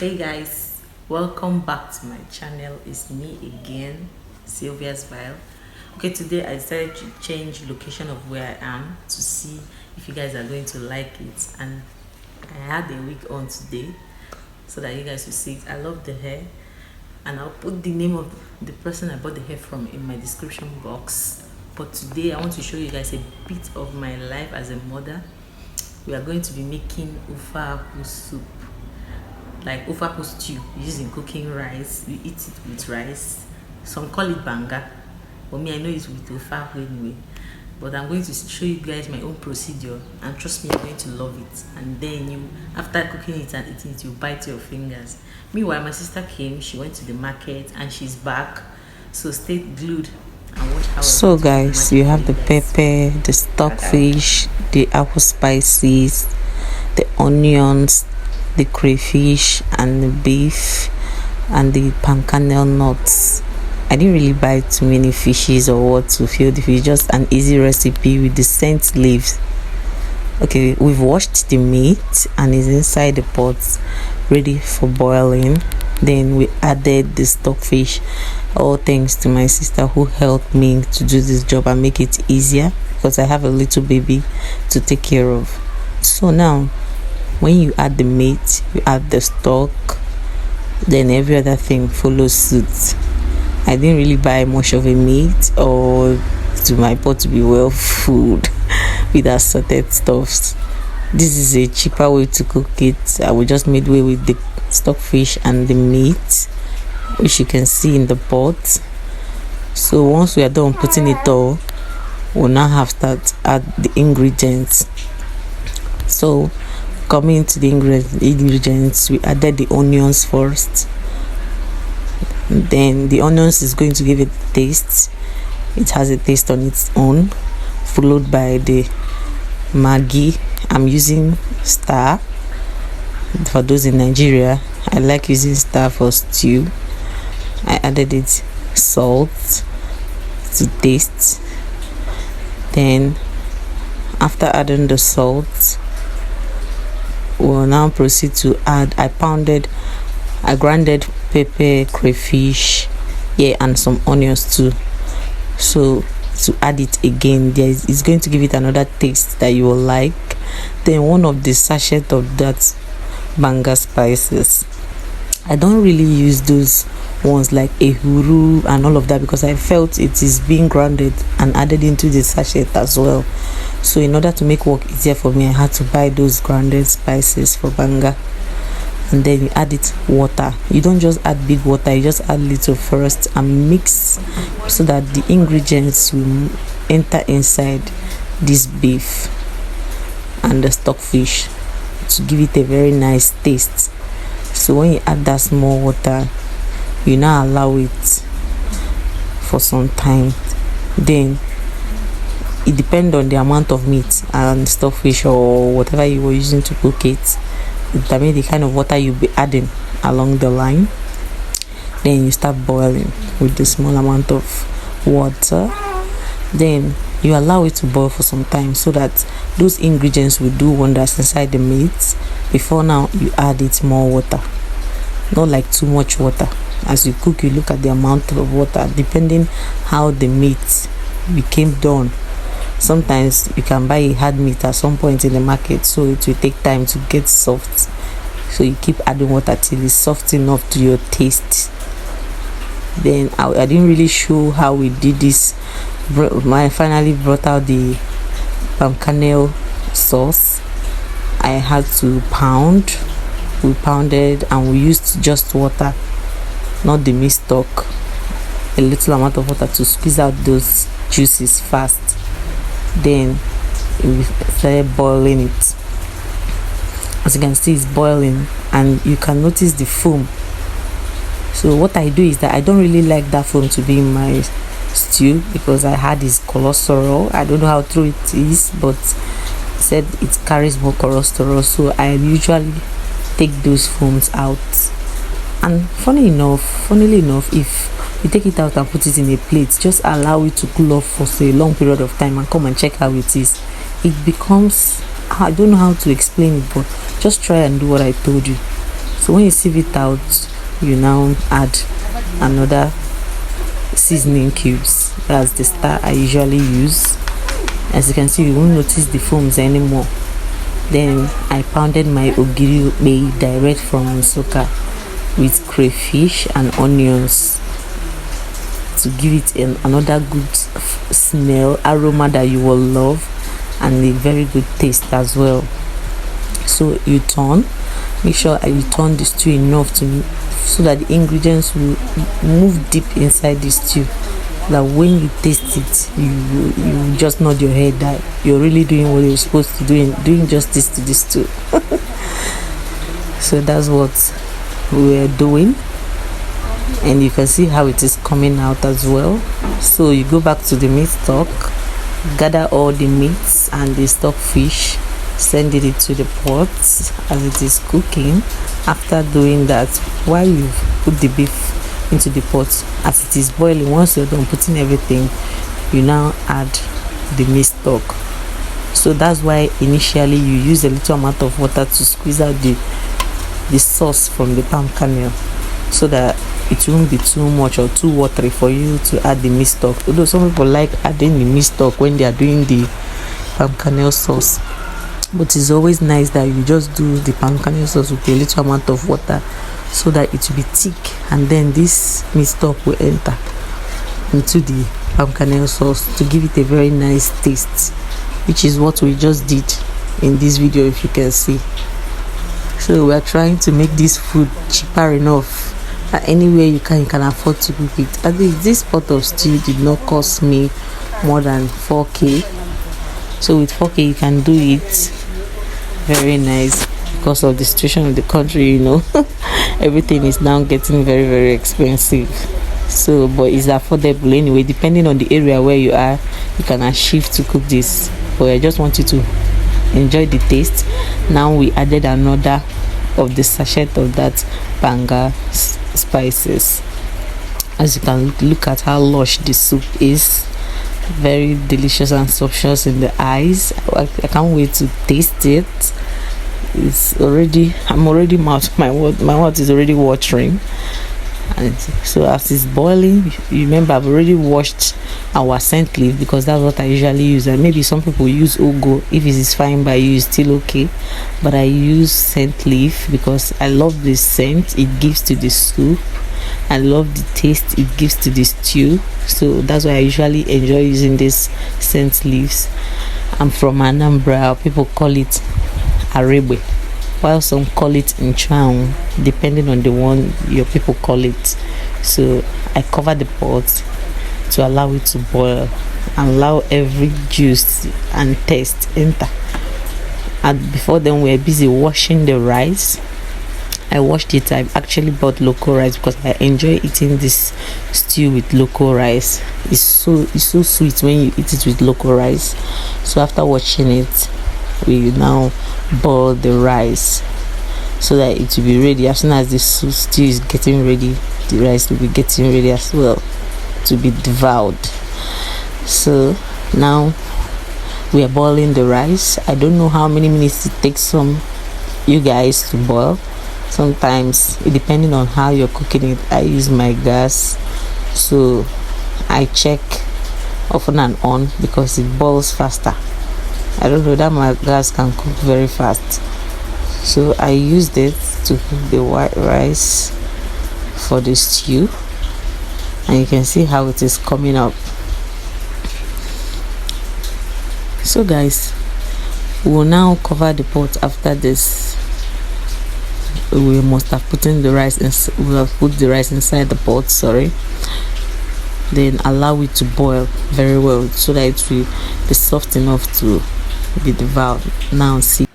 Hey guys, welcome back to my channel. It's me again, sville. Okay, today I decided to change location of where I am to see if you guys are going to like it, and I had a wig on today so that you guys will see it. I love the hair, and I'll put the name of the person I bought the hair from in my description box. But today I want to show you guys a bit of my life as a mother. We are going to be making OFE AKWU soup, like OFE AKWU stew, using cooking rice. We eat it with rice. Some call it Banga, but me, I know it's with OFE AKWU anyway. But I'm going to show you guys my own procedure, and trust me, you're going to love it. And then you, after cooking it and eating it, you bite your fingers. Meanwhile, my sister came, she went to the market and she's back. So stay glued and watch how. So guys, you have the pepper, the stockfish, the apple spices, the onions, the crayfish, and the beef, and the palm kernel nuts. I didn't really buy too many fishes or what to fill the fish, just an easy recipe with the scent leaves. Okay, we've washed the meat and it's inside the pot ready for boiling. Then we added the stockfish, all thanks to my sister who helped me to do this job and make it easier because I have a little baby to take care of. So now when you add the meat, you add the stock, then every other thing follows suit. I didn't really buy much of a meat or to my pot to be well food with assorted stuffs. This is a cheaper way to cook it. I will just made way with the stockfish and the meat, which you can see in the pot. So once we are done putting it all, we'll now have to add the ingredients. So coming to the ingredients, we added the onions first. Then the onions is going to give it a taste. It has a taste on its own, followed by the Maggi. I'm using Star. For those in Nigeria, I like using Star for stew. I added it salt to taste. Then after adding the salt, we'll now proceed to add I grounded pepper, crayfish, and some onions too. So to add it again, it's going to give it another taste that you will like. Then one of the sachets of that Banga spices. I don't really use those ones like ehuru and all of that because I felt it is being grounded and added into the sachet as well. So in order to make work easier for me, I had to buy those grounded spices for Banga. And then you add it water. You don't just add big water, you just add little first and mix so that the ingredients will enter inside this beef and the stockfish to give it a very nice taste. So when you add that small water, you now allow it for some time. Then it depends on the amount of meat and stockfish or whatever you were using to cook it. Determine the kind of water you'll be adding along the line. Then you start boiling with the small amount of water. Then you allow it to boil for some time so that those ingredients will do wonders inside the meat. Before now you add it more water, not like too much water. As you cook, you look at the amount of water depending how the meat became done. Sometimes you can buy a hard meat at some point in the market, so it will take time to get soft. So you keep adding water till it's soft enough to your taste. Then I didn't really show how we did this. I finally brought out the palm kernel sauce. I had to pound. We pounded and we used just water, not the meat stock. A little amount of water to squeeze out those juices fast. Then we started boiling it. As you can see, it's boiling and you can notice the foam. So what I do is that I don't really like that foam to be in my stew because I had this cholesterol. I don't know how true it is, but it said it carries more cholesterol, so I usually take those foams out. And funnily enough, if you take it out and put it in a plate, just allow it to cool off for a long period of time and come and check how it is. It becomes, I don't know how to explain it, but just try and do what I told you. So when you sieve it out, you now add another seasoning cubes. That's the star I usually use. As you can see, you won't notice the foams anymore. Then I pounded my Ogiri Okpei direct from Nsoka with crayfish and onions to give it another good smell, aroma that you will love, and a very good taste as well. So you make sure you turn the stew enough so that the ingredients will move deep inside the stew, that when you taste it, you just nod your head that you're really doing what you're supposed to do, doing justice to this stew. So that's what we're doing, and you can see how it is coming out as well. So you go back to the meat stock, gather all the meats and the stock fish, send it into the pot as it is cooking. After doing that, while you put the beef into the pot, as it is boiling, once you're done putting everything, you now add the meat stock. So that's why initially you use a little amount of water to squeeze out the sauce from the palm kernel, so that it won't be too much or too watery for you to add the meat stock. Although some people like adding the meat stock when they are doing the palm kernel sauce, but it's always nice that you just do the palm kernel sauce with a little amount of water so that it will be thick, and then this meat stock will enter into the palm kernel sauce to give it a very nice taste, which is what we just did in this video, if you can see. So we are trying to make this food cheaper enough that anywhere you can afford to cook it. I think this pot of stew did not cost me more than 4k. So with 4k you can do it very nice. Because of the situation of the country, you know, everything is now getting very, very expensive. So but it's affordable anyway. Depending on the area where you are, you can achieve to cook this. But I just want you to enjoy the taste. Now we added another of the sachet of that Banga spices. As you can look at how lush the soup is, very delicious and sumptuous in the eyes. I can't wait to taste it. I'm already my mouth is already watering. And so as it's boiling, you remember I've already washed our scent leaf, because that's what I usually use. And maybe some people use ugu. If it is fine by you, it's still okay, but I use scent leaf because I love the scent it gives to the soup. I love the taste it gives to the stew. So that's why I usually enjoy using this scent leaves. I'm from Anambra. People call it arebe, while some call it nchang, depending on the one your people call it. So I cover the pot to allow it to boil and allow every juice and taste enter. And before then we were busy washing the rice. I washed it. I actually bought local rice because I enjoy eating this stew with local rice. It's so sweet when you eat it with local rice. So after washing it, we now boil the rice so that it will be ready. As soon as the stew is getting ready, the rice will be getting ready as well to be devoured. So now we are boiling the rice. I don't know how many minutes it takes you guys to boil. Sometimes, depending on how you're cooking it, I use my gas, so I check often and on because it boils faster. I don't know that my gas can cook very fast, so I used it to cook the white rice for the stew, and you can see how it is coming up. So guys, we will now cover the pot. After this, we must have put the rice inside the pot, then allow it to boil very well so that it will be soft enough to be devoured. Now see,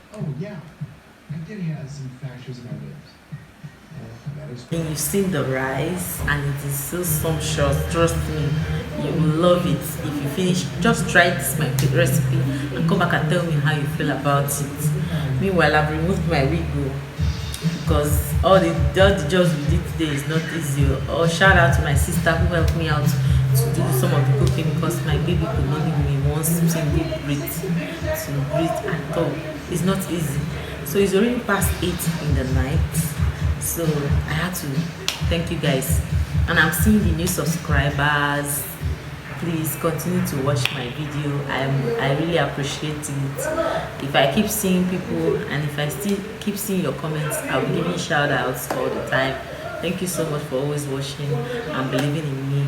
and you've seen the rice and it is so sumptuous. Trust me, you will love it. If you finish, just try this my recipe and come back and tell me how you feel about it. Meanwhile, I've removed my wig because all the jobs we did today is not easy. Or shout out to my sister who helped me out to do some of the cooking because my baby could not give me one single breath to breathe at all. It's not easy. So it's already past 8 in the night. So I had to thank you guys, and I'm seeing the new subscribers. Please continue to watch my video. I really appreciate it. If I keep seeing people and if I still keep seeing your comments, I'll be giving shout outs all the time. Thank you so much for always watching and believing in me.